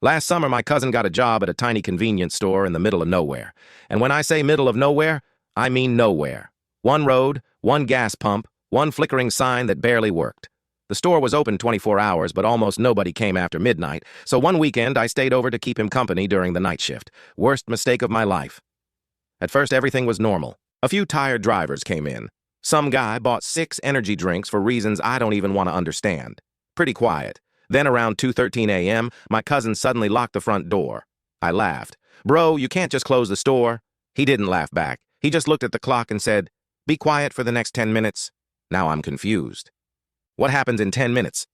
Last summer, my cousin got a job at a tiny convenience store in the middle of nowhere. And when I say middle of nowhere, I mean nowhere. One road, one gas pump, one flickering sign that barely worked. The store was open 24 hours, but almost nobody came after midnight, so one weekend I stayed over to keep him company during the night shift. Worst mistake of my life. At first, everything was normal. A few tired drivers came in. Some guy bought 6 energy drinks for reasons I don't even want to understand. Pretty quiet. Then around 2:13 a.m., my cousin suddenly locked the front door. I laughed. "Bro, you can't just close the store." He didn't laugh back. He just looked at the clock and said, "Be quiet for the next 10 minutes. Now I'm confused. What happens in 10 minutes?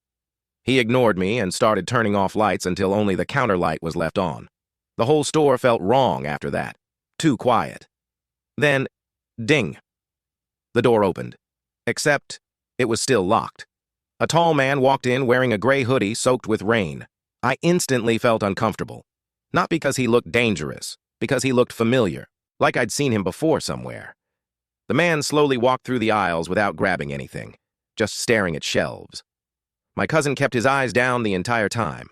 He ignored me and started turning off lights until only the counter light was left on. The whole store felt wrong after that. Too quiet. Then, ding. The door opened. Except, it was still locked. A tall man walked in wearing a gray hoodie soaked with rain. I instantly felt uncomfortable. Not because he looked dangerous, because he looked familiar, like I'd seen him before somewhere. The man slowly walked through the aisles without grabbing anything, just staring at shelves. My cousin kept his eyes down the entire time.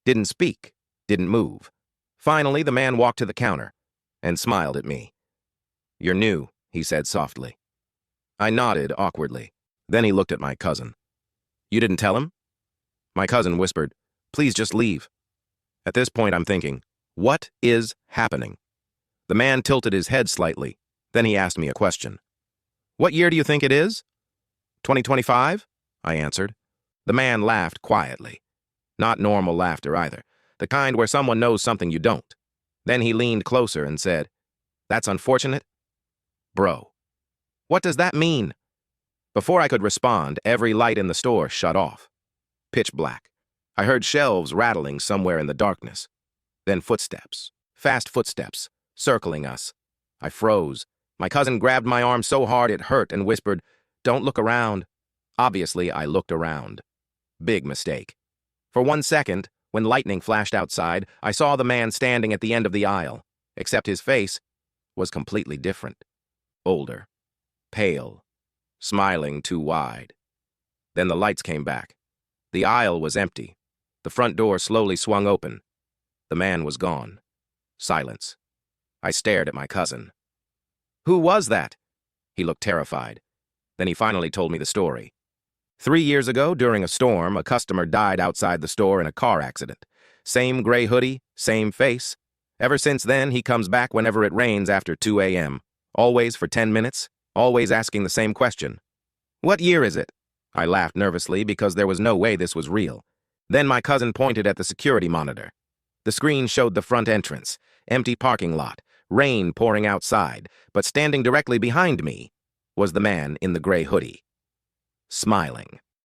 Didn't speak, didn't move. Finally, the man walked to the counter and smiled at me. "You're new," he said softly. I nodded awkwardly. Then he looked at my cousin. "You didn't tell him?" My cousin whispered, "Please just leave." At this point, I'm thinking, what is happening? The man tilted his head slightly. Then he asked me a question. "What year do you think it is?" 2025, I answered. The man laughed quietly. Not normal laughter either, the kind where someone knows something you don't. Then he leaned closer and said, "That's unfortunate." Bro, what does that mean? Before I could respond, every light in the store shut off. Pitch black. I heard shelves rattling somewhere in the darkness. Then footsteps, fast footsteps, circling us. I froze. My cousin grabbed my arm so hard it hurt and whispered, "Don't look around." Obviously, I looked around. Big mistake. For 1 second, when lightning flashed outside, I saw the man standing at the end of the aisle, except his face was completely different. Older, pale, smiling too wide. Then the lights came back. The aisle was empty. The front door slowly swung open. The man was gone. Silence. I stared at my cousin. "Who was that?" He looked terrified. Then he finally told me the story. 3 years ago, during a storm, a customer died outside the store in a car accident. Same gray hoodie, same face. Ever since then, he comes back whenever it rains after 2 a.m. Always for 10 minutes, always asking the same question. "What year is it?" I laughed nervously because there was no way this was real. Then my cousin pointed at the security monitor. The screen showed the front entrance, empty parking lot, rain pouring outside, but standing directly behind me was the man in the gray hoodie, smiling.